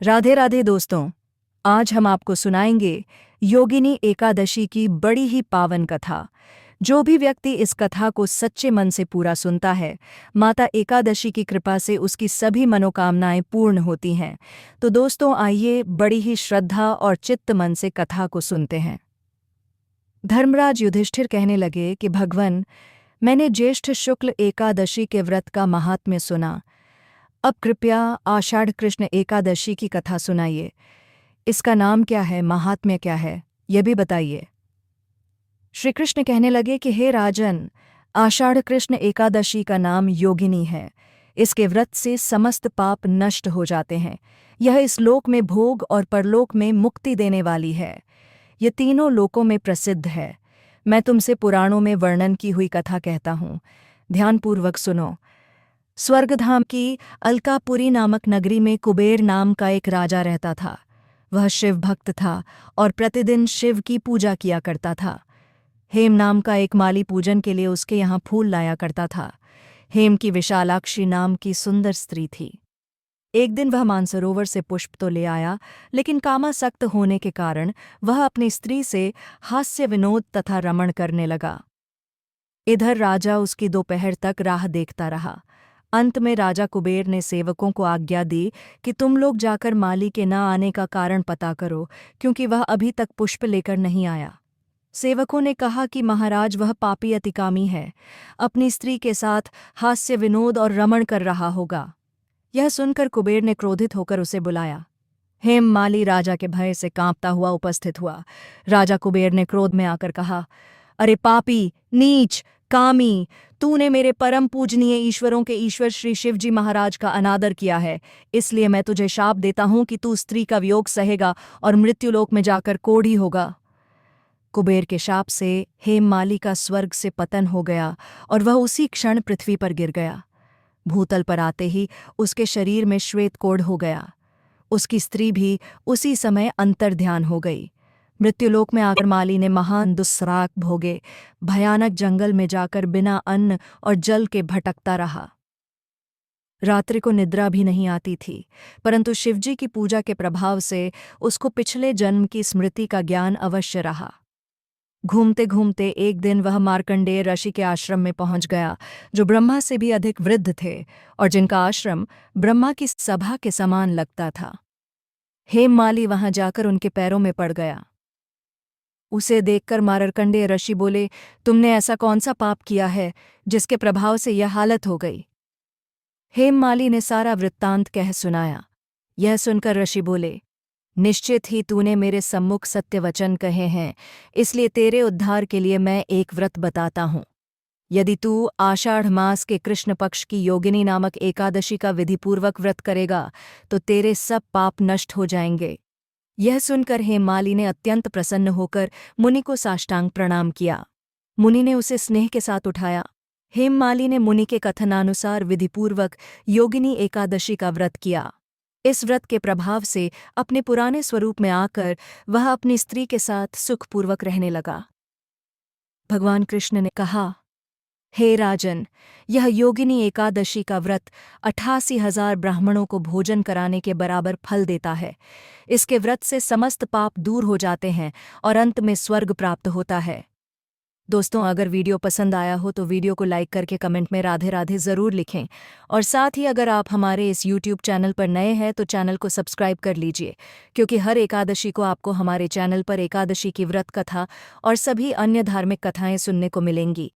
राधे राधे दोस्तों। आज हम आपको सुनाएंगे योगिनी एकादशी की बड़ी ही पावन कथा। जो भी व्यक्ति इस कथा को सच्चे मन से पूरा सुनता है, माता एकादशी की कृपा से उसकी सभी मनोकामनाएं पूर्ण होती हैं। तो दोस्तों आइए बड़ी ही श्रद्धा और चित्त मन से कथा को सुनते हैं। धर्मराज युधिष्ठिर कहने लगे कि भगवन, मैंने ज्येष्ठ शुक्ल एकादशी के व्रत का महात्म्य सुना। अब कृपया आषाढ़ कृष्ण एकादशी की कथा सुनाइए। इसका नाम क्या है, महात्म्य क्या है, यह भी बताइए। श्री कृष्ण कहने लगे कि हे राजन, आषाढ़ कृष्ण एकादशी का नाम योगिनी है। इसके व्रत से समस्त पाप नष्ट हो जाते हैं। यह इस लोक में भोग और परलोक में मुक्ति देने वाली है। यह तीनों लोकों में प्रसिद्ध है। मैं तुमसे पुराणों में वर्णन की हुई कथा कहता हूँ, ध्यानपूर्वक सुनो। स्वर्गधाम की अलकापुरी नामक नगरी में कुबेर नाम का एक राजा रहता था। वह शिव भक्त था और प्रतिदिन शिव की पूजा किया करता था। हेम नाम का एक माली पूजन के लिए उसके यहाँ फूल लाया करता था। हेम की विशालाक्षी नाम की सुंदर स्त्री थी। एक दिन वह मानसरोवर से पुष्प तो ले आया, लेकिन कामासक्त होने के कारण वह अपनी स्त्री से हास्य विनोद तथा रमण करने लगा। इधर राजा उसकी दोपहर तक राह देखता रहा। अंत में राजा कुबेर ने सेवकों को आज्ञा दी कि तुम लोग जाकर माली के न आने का कारण पता करो, क्योंकि वह अभी तक पुष्प लेकर नहीं आया। सेवकों ने कहा कि महाराज, वह पापी अतिकामी है, अपनी स्त्री के साथ हास्य विनोद और रमण कर रहा होगा। यह सुनकर कुबेर ने क्रोधित होकर उसे बुलाया। हेम माली राजा के भय से कांपता हुआ उपस्थित हुआ। राजा कुबेर ने क्रोध में आकर कहा, अरे पापी, नीच, कामी, तूने मेरे परम पूजनीय ईश्वरों के ईश्वर श्री शिवजी महाराज का अनादर किया है। इसलिए मैं तुझे शाप देता हूं कि तू स्त्री का वियोग सहेगा और मृत्युलोक में जाकर कोढ़ी होगा। कुबेर के शाप से हेममाली का स्वर्ग से पतन हो गया और वह उसी क्षण पृथ्वी पर गिर गया। भूतल पर आते ही उसके शरीर में श्वेत कोढ़ हो गया। उसकी स्त्री भी उसी समय अंतर्ध्यान हो गई। मृत्युलोक में आकर माली ने महान दुस्सराक भोगे। भयानक जंगल में जाकर बिना अन्न और जल के भटकता रहा। रात्रि को निद्रा भी नहीं आती थी, परंतु शिवजी की पूजा के प्रभाव से उसको पिछले जन्म की स्मृति का ज्ञान अवश्य रहा। घूमते घूमते एक दिन वह मार्कंडेय ऋषि के आश्रम में पहुंच गया, जो ब्रह्मा से भी अधिक वृद्ध थे और जिनका आश्रम ब्रह्मा की सभा के समान लगता था। हेममाली वहां जाकर उनके पैरों में पड़ गया। उसे देखकर मार्कंडेय ऋषि बोले, तुमने ऐसा कौन सा पाप किया है जिसके प्रभाव से यह हालत हो गई। हेममाली ने सारा वृत्तांत कह सुनाया। यह सुनकर ऋषि बोले, निश्चित ही तूने मेरे सम्मुख सत्य वचन कहे हैं, इसलिए तेरे उद्धार के लिए मैं एक व्रत बताता हूँ। यदि तू आषाढ़ मास के कृष्ण पक्ष की योगिनी नामक एकादशी का विधिपूर्वक व्रत करेगा तो तेरे सब पाप नष्ट हो जाएंगे। यह सुनकर हेममाली ने अत्यंत प्रसन्न होकर मुनि को साष्टांग प्रणाम किया। मुनि ने उसे स्नेह के साथ उठाया। हेममाली ने मुनि के कथनानुसार विधिपूर्वक योगिनी एकादशी का व्रत किया। इस व्रत के प्रभाव से अपने पुराने स्वरूप में आकर वह अपनी स्त्री के साथ सुखपूर्वक रहने लगा। भगवान कृष्ण ने कहा, हे राजन, यह योगिनी एकादशी का व्रत 88,000 ब्राह्मणों को भोजन कराने के बराबर फल देता है। इसके व्रत से समस्त पाप दूर हो जाते हैं और अंत में स्वर्ग प्राप्त होता है। दोस्तों, अगर वीडियो पसंद आया हो तो वीडियो को लाइक करके कमेंट में राधे राधे ज़रूर लिखें, और साथ ही अगर आप हमारे इस यूट्यूब चैनल पर नए हैं तो चैनल को सब्सक्राइब कर लीजिए, क्योंकि हर एकादशी को आपको हमारे चैनल पर एकादशी की व्रत कथा और सभी अन्य धार्मिक कथाएं सुनने को मिलेंगी।